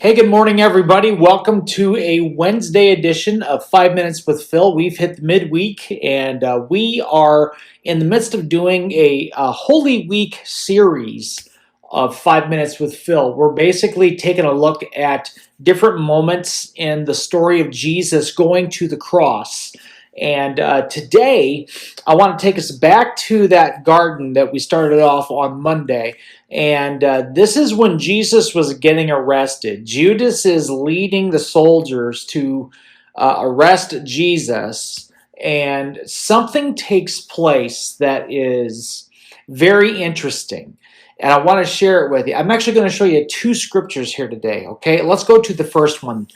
Hey, good morning, everybody. Welcome to a Wednesday edition of 5 Minutes with Phil. We've hit the midweek, and we are in the midst of doing a Holy Week series of 5 Minutes with Phil. We're basically taking a look at different moments in the story of Jesus going to the cross. And today, I want to take us back to that garden that we started off on Monday. And this is when Jesus was getting arrested. Judas is leading the soldiers to arrest Jesus, and something takes place that is very interesting. And I want to share it with you. I'm actually going to show you two scriptures here today, okay? Let's go to the first one.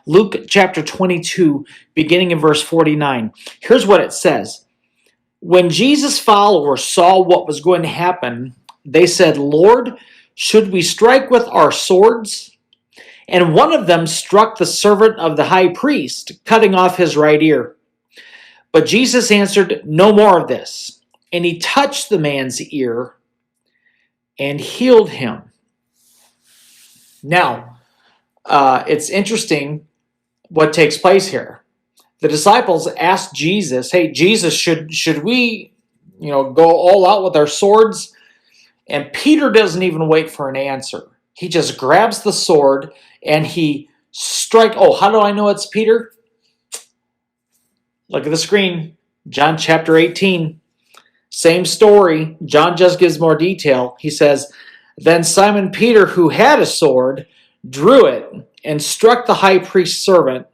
Luke chapter 22, beginning in verse 49. Here's what it says. When Jesus' followers saw what was going to happen, they said, "Lord, should we strike with our swords?" And one of them struck the servant of the high priest, cutting off his right ear. But Jesus answered, "No more of this." And he touched the man's ear and healed him. Now, it's interesting what takes place here. The disciples asked Jesus, "Hey, Jesus, should we, go all out with our swords?" And Peter doesn't even wait for an answer. He just grabs the sword and he strikes. Oh, how do I know it's Peter? Look at the screen. John chapter 18. Same story. John just gives more detail. He says, "Then Simon Peter, who had a sword, drew it and struck the high priest's servant,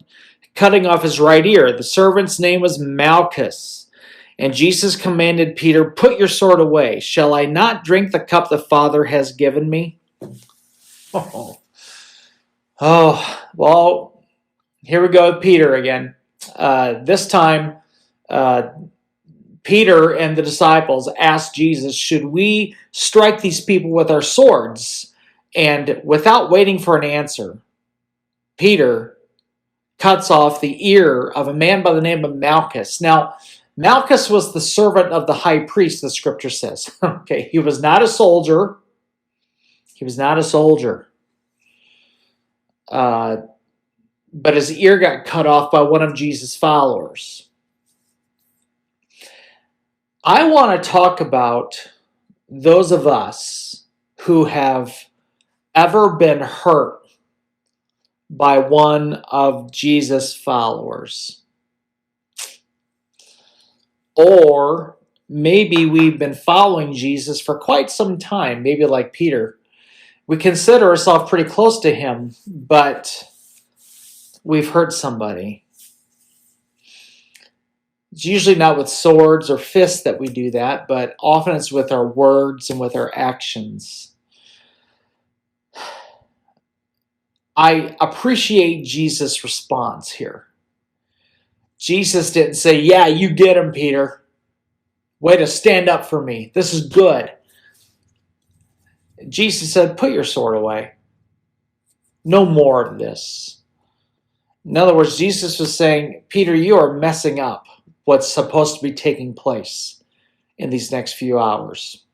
cutting off his right ear. The servant's name was Malchus. And Jesus commanded Peter, 'Put your sword away. Shall I not drink the cup the Father has given me?'" Well, here we go with Peter again. This time, Peter and the disciples asked Jesus, "Should we strike these people with our swords?" And without waiting for an answer, Peter cuts off the ear of a man by the name of Malchus. Now, Malchus was the servant of the high priest, the scripture says. Okay, he was not a soldier. He was not a soldier. But his ear got cut off by one of Jesus' followers. I want to talk about those of us who have ever been hurt by one of Jesus' followers. Or maybe we've been following Jesus for quite some time, maybe like Peter. We consider ourselves pretty close to him, but we've hurt somebody. It's usually not with swords or fists that we do that, but often it's with our words and with our actions. I appreciate Jesus' response here. Jesus didn't say, "Yeah, you get him, Peter. Way to stand up for me. This is good." Jesus said, "Put your sword away. No more of this." In other words, Jesus was saying, "Peter, you are messing up what's supposed to be taking place in these next few hours."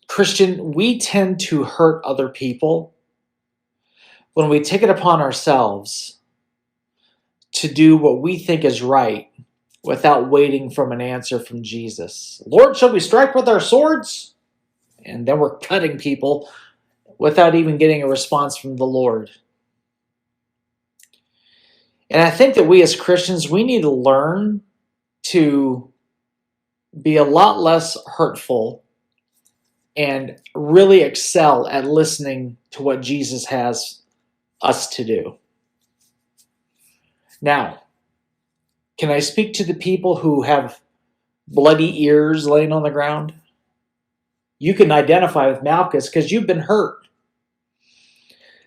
Christian, we tend to hurt other people when we take it upon ourselves to do what we think is right without waiting for an answer from Jesus. "Lord, shall we strike with our swords?" And then we're cutting people without even getting a response from the Lord. And I think that we as Christians, we need to learn to be a lot less hurtful and really excel at listening to what Jesus has us to do. Now, can I speak to the people who have bloody ears laying on the ground? You can identify with Malchus because you've been hurt.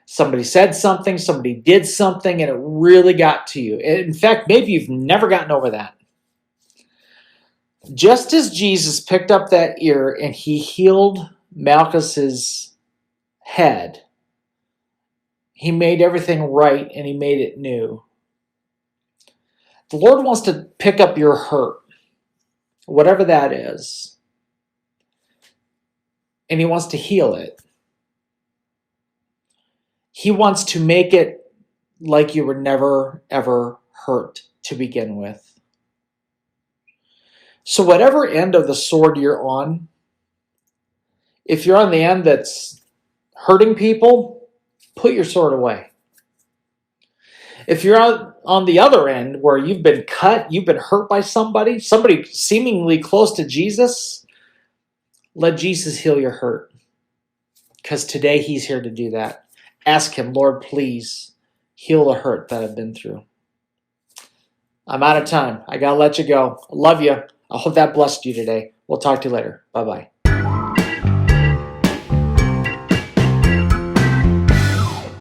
Somebody said something, somebody did something, and it really got to you. In fact, maybe you've never gotten over that. Just as Jesus picked up that ear and he healed Malchus's head, he made everything right and he made it new. The Lord wants to pick up your hurt, whatever that is, and he wants to heal it. He wants to make it like you were never, ever hurt to begin with. So whatever end of the sword you're on, if you're on the end that's hurting people, put your sword away. If you're on the other end where you've been cut, you've been hurt by somebody seemingly close to Jesus, let Jesus heal your hurt. Because today he's here to do that. Ask him, Lord, please heal the hurt that I've been through. I'm out of time. I got to let you go. I love you. I hope that blessed you today. We'll talk to you later. Bye-bye.